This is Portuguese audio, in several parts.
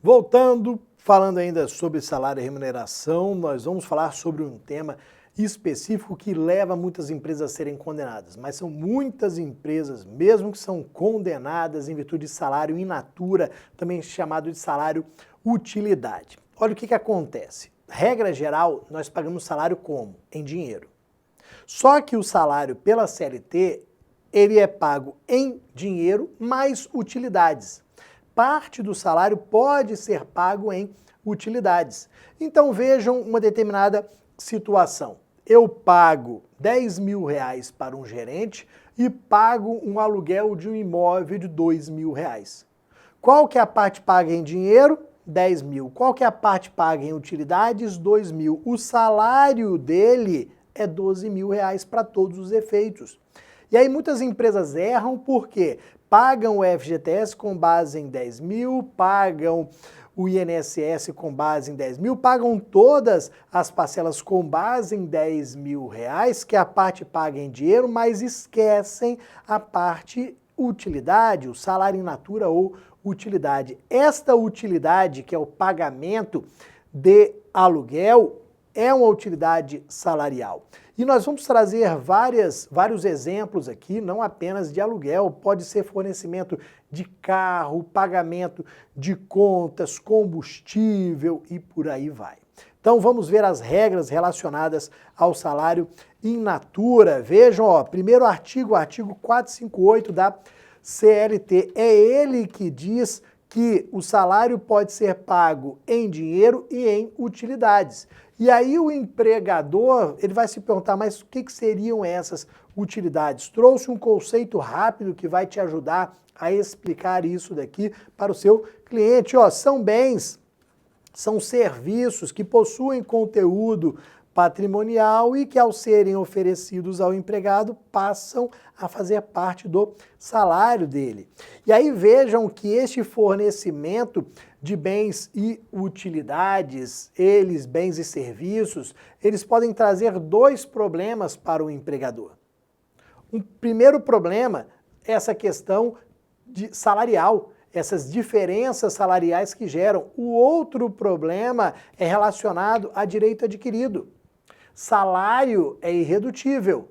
Voltando, falando ainda sobre salário e remuneração, nós vamos falar sobre um tema específico que leva muitas empresas a serem condenadas, mas são muitas empresas mesmo que são condenadas em virtude de salário in natura, também chamado de salário utilidade. Olha o que acontece. Regra geral, nós pagamos salário como? Em dinheiro. Só que o salário pela CLT, ele é pago em dinheiro mais utilidades. Parte do salário pode ser pago em utilidades. Então vejam uma determinada situação. Eu pago 10 mil reais para um gerente e pago um aluguel de um imóvel de 2 mil reais. Qual que é a parte paga em dinheiro? 10 mil. Qual que é a parte paga em utilidades? 2 mil. O salário dele é 12 mil reais para todos os efeitos. E aí muitas empresas erram porque pagam o FGTS com base em 10 mil, pagam o INSS com base em 10 mil, pagam todas as parcelas com base em 10 mil reais, que é a parte paga em dinheiro, mas esquecem a parte utilidade, o salário in natura ou utilidade. Esta utilidade, que é o pagamento de aluguel, é uma utilidade salarial. E nós vamos trazer vários exemplos aqui, não apenas de aluguel, pode ser fornecimento de carro, pagamento de contas, combustível e por aí vai. Então vamos ver as regras relacionadas ao salário in natura. Vejam, ó, primeiro artigo 458 da CLT, é ele que diz que o salário pode ser pago em dinheiro e em utilidades. E aí o empregador, ele vai se perguntar, mas o que seriam essas utilidades? Trouxe um conceito rápido que vai te ajudar a explicar isso daqui para o seu cliente. Ó, são bens, são serviços que possuem conteúdo patrimonial e que ao serem oferecidos ao empregado passam a fazer parte do salário dele. E aí vejam que este fornecimento de bens e utilidades, bens e serviços, eles podem trazer dois problemas para o empregador. Um primeiro problema é essa questão salarial, essas diferenças salariais que geram. O outro problema é relacionado a direito adquirido. Salário é irredutível.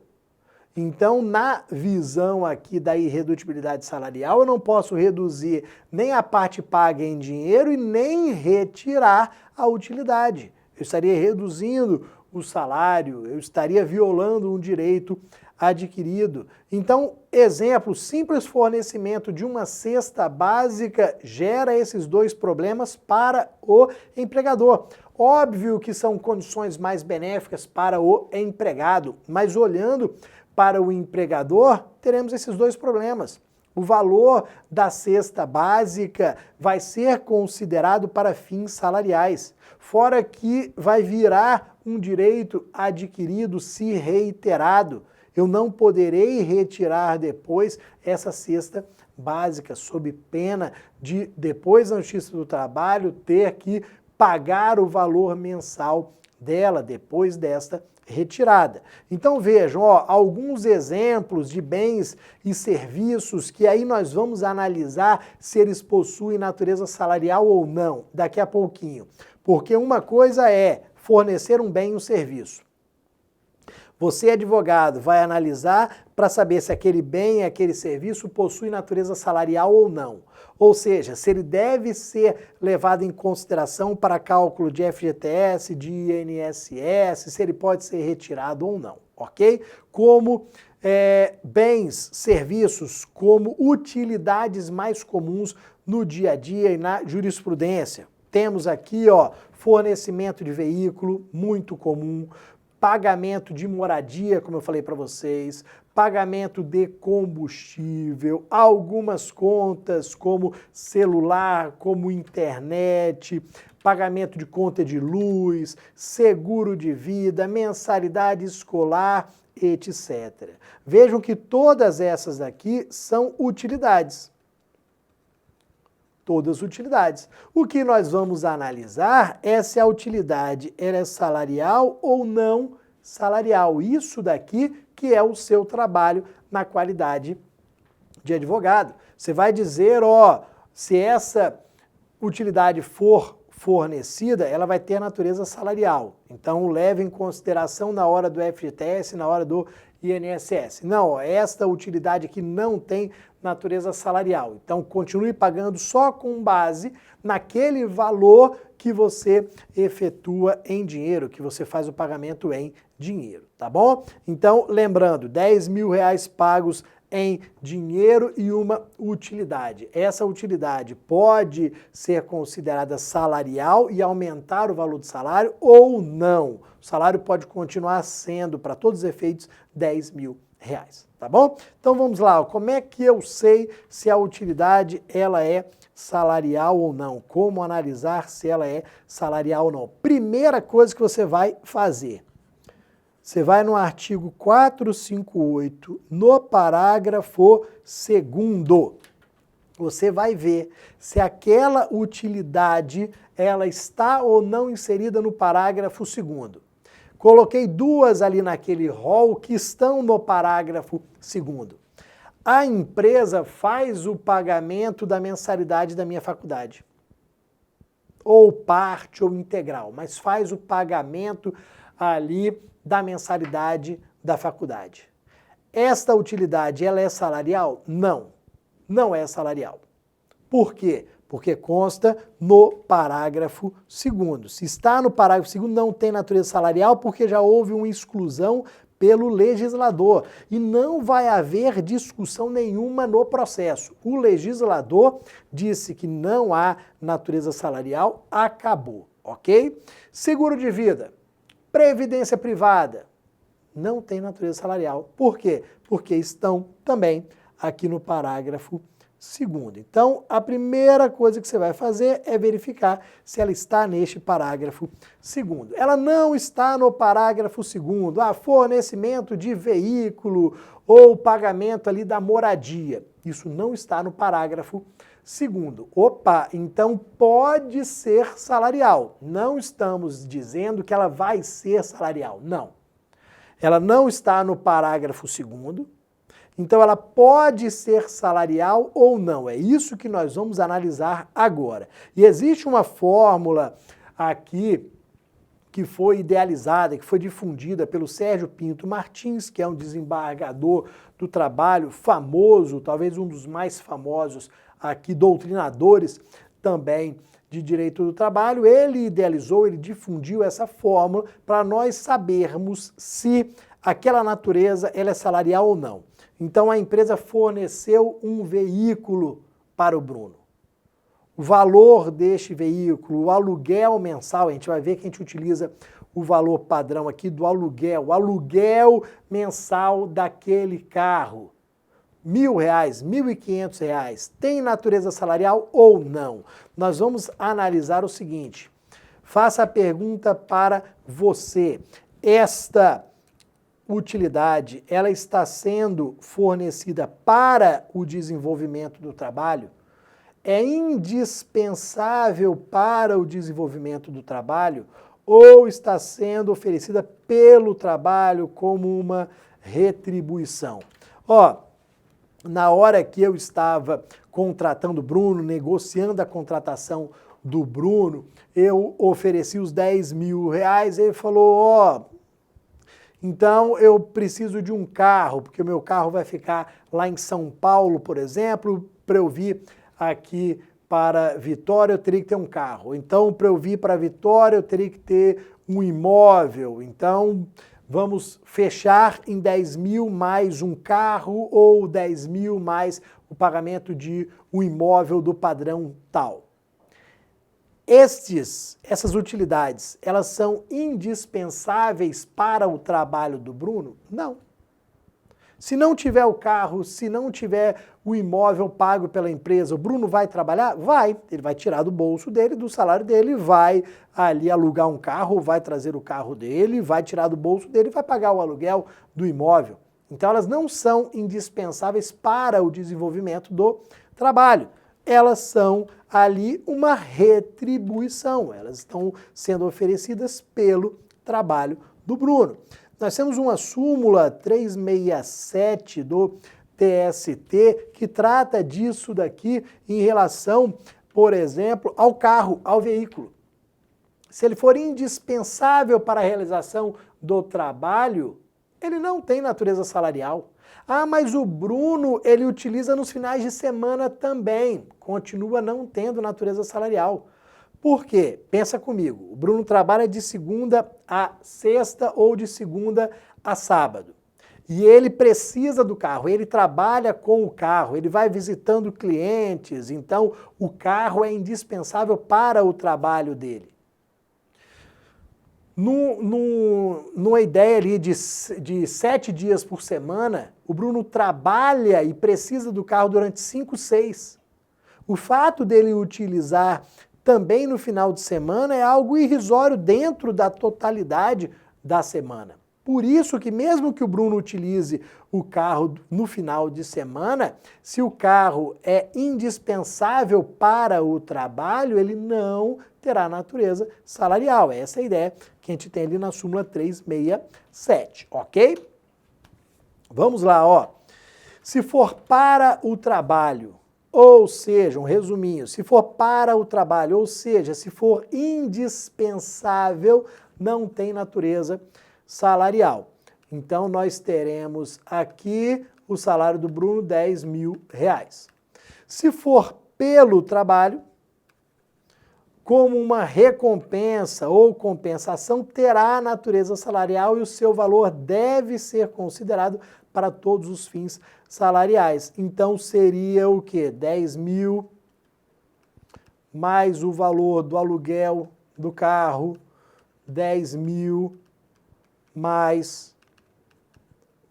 Então, na visão aqui da irredutibilidade salarial, eu não posso reduzir nem a parte paga em dinheiro e nem retirar a utilidade. Eu estaria reduzindo o salário, eu estaria violando um direito adquirido. Então, exemplo, simples fornecimento de uma cesta básica gera esses dois problemas para o empregador. Óbvio que são condições mais benéficas para o empregado, mas olhando para o empregador, teremos esses dois problemas. O valor da cesta básica vai ser considerado para fins salariais, fora que vai virar um direito adquirido se reiterado. Eu não poderei retirar depois essa cesta básica, sob pena de, depois da Justiça do Trabalho, ter que pagar o valor mensal dela depois desta retirada. Então vejam, ó, alguns exemplos de bens e serviços que aí nós vamos analisar se eles possuem natureza salarial ou não, daqui a pouquinho. Porque uma coisa é fornecer um bem e um serviço. Você, advogado, vai analisar para saber se aquele bem, aquele serviço possui natureza salarial ou não. Ou seja, se ele deve ser levado em consideração para cálculo de FGTS, de INSS, se ele pode ser retirado ou não, ok? Como bens, serviços, como utilidades mais comuns no dia a dia e na jurisprudência. Temos aqui, ó, fornecimento de veículo, muito comum, pagamento de moradia, como eu falei para vocês, pagamento de combustível, algumas contas como celular, como internet, pagamento de conta de luz, seguro de vida, mensalidade escolar, etc. Vejam que todas essas daqui são utilidades. Todas utilidades. O que nós vamos analisar é se a utilidade ela é salarial ou não salarial. Isso daqui que é o seu trabalho na qualidade de advogado. Você vai dizer, ó, se essa utilidade for fornecida, ela vai ter a natureza salarial. Então, leve em consideração na hora do FGTS, na hora do INSS. Não, ó, esta utilidade aqui não tem natureza salarial. Então, continue pagando só com base naquele valor que você efetua em dinheiro, que você faz o pagamento em dinheiro, tá bom? Então, lembrando, R$10.000 pagos em dinheiro e uma utilidade. Essa utilidade pode ser considerada salarial e aumentar o valor do salário ou não. O salário pode continuar sendo, para todos os efeitos, R$10.000, tá bom? Então vamos lá, como é que eu sei se a utilidade ela é salarial ou não? Como analisar se ela é salarial ou não? Primeira coisa que você vai fazer, você vai no artigo 458, no parágrafo 2º. Você vai ver se aquela utilidade ela está ou não inserida no parágrafo 2º. Coloquei duas ali naquele rol que estão no parágrafo 2º. A empresa faz o pagamento da mensalidade da minha faculdade. Ou parte ou integral, mas faz o pagamento ali da mensalidade da faculdade. Esta utilidade, ela é salarial? Não, não é salarial. Por quê? Porque consta no parágrafo 2º. Se está no parágrafo 2º, não tem natureza salarial, porque já houve uma exclusão pelo legislador. E não vai haver discussão nenhuma no processo. O legislador disse que não há natureza salarial, acabou, ok? Seguro de vida. Previdência privada, não tem natureza salarial. Por quê? Porque estão também aqui no parágrafo 2º. Então, a primeira coisa que você vai fazer é verificar se ela está neste parágrafo 2º. Ela não está no parágrafo 2º. Fornecimento de veículo ou pagamento ali da moradia. Isso não está no parágrafo 2º. Opa, então pode ser salarial. Não estamos dizendo que ela vai ser salarial. Não. Ela não está no parágrafo 2º. Então ela pode ser salarial ou não. É isso que nós vamos analisar agora. E existe uma fórmula aqui que foi idealizada, que foi difundida pelo Sérgio Pinto Martins, que é um desembargador do trabalho famoso, talvez um dos mais famosos aqui, doutrinadores também de direito do trabalho. Ele idealizou, ele difundiu essa fórmula para nós sabermos se aquela natureza ela é salarial ou não. Então a empresa forneceu um veículo para o Bruno. O valor deste veículo, o aluguel mensal, a gente vai ver que a gente utiliza o valor padrão aqui do aluguel, o aluguel mensal daquele carro. R$1.000, R$1.500, tem natureza salarial ou não? Nós vamos analisar o seguinte, faça a pergunta para você. Esta utilidade, ela está sendo fornecida para o desenvolvimento do trabalho? É indispensável para o desenvolvimento do trabalho ou está sendo oferecida pelo trabalho como uma retribuição? Ó, na hora que eu estava contratando o Bruno, negociando a contratação do Bruno, eu ofereci os R$10.000, ele falou, ó, então eu preciso de um carro, porque o meu carro vai ficar lá em São Paulo, por exemplo, para eu vir aqui para Vitória eu teria que ter um carro. Então, para eu vir para Vitória eu teria que ter um imóvel. Então, vamos fechar em 10.000 mais um carro ou 10.000 mais o pagamento de um imóvel do padrão tal. Essas utilidades, elas são indispensáveis para o trabalho do Bruno? Não. Se não tiver o carro, se não tiver o imóvel pago pela empresa, o Bruno vai trabalhar? Vai. Ele vai tirar do bolso dele, do salário dele, vai ali alugar um carro, vai trazer o carro dele, vai tirar do bolso dele, vai pagar o aluguel do imóvel. Então elas não são indispensáveis para o desenvolvimento do trabalho. Elas são ali uma retribuição, elas estão sendo oferecidas pelo trabalho do Bruno. Nós temos uma súmula 367 do TST que trata disso daqui em relação por exemplo, ao carro, ao veículo. Se ele for indispensável para a realização do trabalho, ele não tem natureza salarial. Ah, mas o Bruno, ele utiliza nos finais de semana também. Continua não tendo natureza salarial. Por quê? Pensa comigo. O Bruno trabalha de segunda a sexta ou de segunda a sábado. E ele precisa do carro, ele trabalha com o carro, ele vai visitando clientes, então o carro é indispensável para o trabalho dele. Numa ideia ali de 7 dias por semana, o Bruno trabalha e precisa do carro durante 5, 6. O fato dele utilizar também no final de semana é algo irrisório dentro da totalidade da semana. Por isso que mesmo que o Bruno utilize o carro no final de semana, se o carro é indispensável para o trabalho, ele não terá natureza salarial. Essa é a ideia que a gente tem ali na súmula 367, ok? Vamos lá, ó. Se for para o trabalho, ou seja, um resuminho, se for para o trabalho, ou seja, se for indispensável, não tem natureza salarial. Então, nós teremos aqui o salário do Bruno, R$10.000. Se for pelo trabalho, como uma recompensa ou compensação, terá natureza salarial e o seu valor deve ser considerado para todos os fins salariais. Então, seria o quê? 10.000 mais o valor do aluguel do carro, 10.000 mais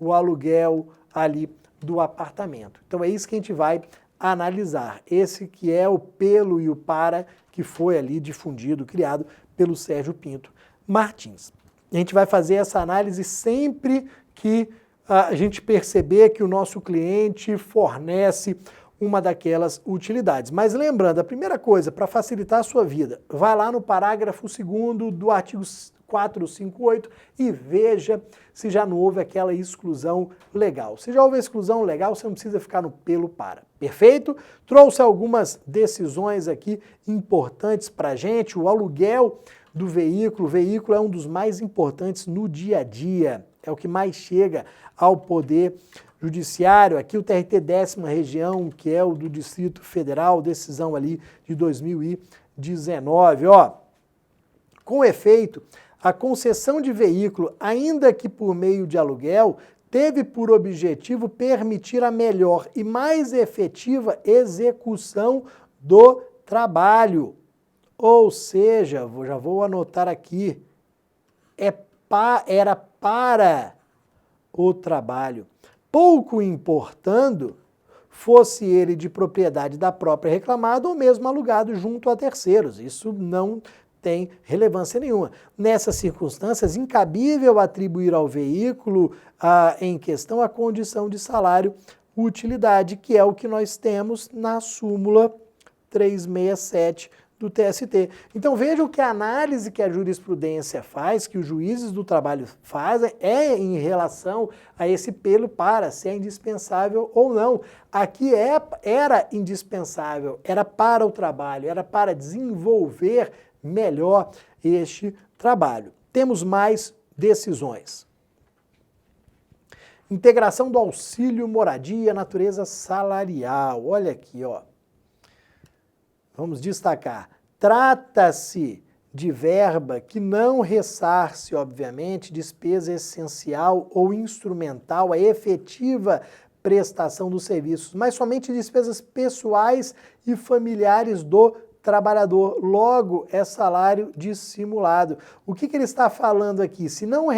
o aluguel ali do apartamento. Então é isso que a gente vai analisar. Esse que é o pelo e o para que foi ali difundido, criado pelo Sérgio Pinto Martins. A gente vai fazer essa análise sempre que a gente perceber que o nosso cliente fornece uma daquelas utilidades. Mas lembrando, a primeira coisa, para facilitar a sua vida, vai lá no parágrafo 2º do artigo 458 e veja se já não houve aquela exclusão legal. Se já houve a exclusão legal, você não precisa ficar no pelo para. Perfeito? Trouxe algumas decisões aqui importantes para a gente. O aluguel do veículo. O veículo é um dos mais importantes no dia a dia. É o que mais chega ao Poder Judiciário. Aqui o TRT 10ª Região, que é o do Distrito Federal, decisão ali de 2019. Ó, com efeito, a concessão de veículo, ainda que por meio de aluguel, teve por objetivo permitir a melhor e mais efetiva execução do trabalho. Ou seja, já vou anotar aqui, era para o trabalho, pouco importando fosse ele de propriedade da própria reclamada ou mesmo alugado junto a terceiros. Isso não tem relevância nenhuma. Nessas circunstâncias, incabível atribuir ao veículo em questão a condição de salário utilidade, que é o que nós temos na súmula 367 do TST. Então vejam que a análise que a jurisprudência faz, que os juízes do trabalho fazem, é em relação a esse pelo para, se é indispensável ou não. Aqui era indispensável, era para o trabalho, era para desenvolver melhor este trabalho. Temos mais decisões. Integração do auxílio moradia, natureza salarial. Olha aqui, ó. Vamos destacar. Trata-se de verba que não ressarce, obviamente, despesa essencial ou instrumental à efetiva prestação dos serviços, mas somente despesas pessoais e familiares do trabalhador, logo é salário dissimulado. O que ele está falando aqui? Se não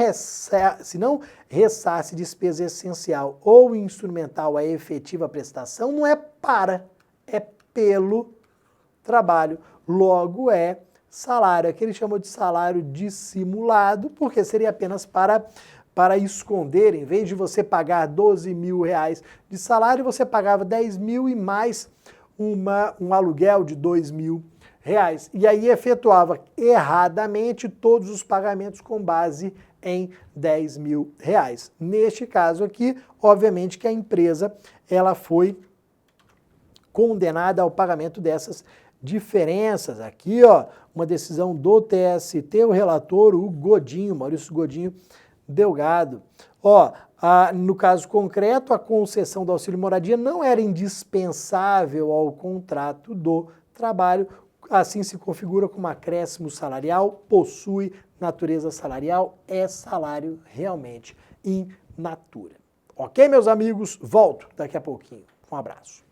ressarce despesa essencial ou instrumental à efetiva prestação, não é para, é pelo trabalho, logo é salário. Aqui ele chamou de salário dissimulado, porque seria apenas para esconder, em vez de você pagar R$12.000 de salário, você pagava 10.000 e mais um aluguel de R$2.000. E aí efetuava erradamente todos os pagamentos com base em R$10.000. Neste caso aqui, obviamente que a empresa ela foi condenada ao pagamento dessas diferenças. Aqui, ó, uma decisão do TST, o relator, o Godinho, Maurício Godinho Delgado. Ó, no caso concreto, a concessão do auxílio moradia não era indispensável ao contrato do trabalho, assim se configura como acréscimo salarial, possui natureza salarial, é salário realmente in natura. Ok, meus amigos? Volto daqui a pouquinho. Um abraço.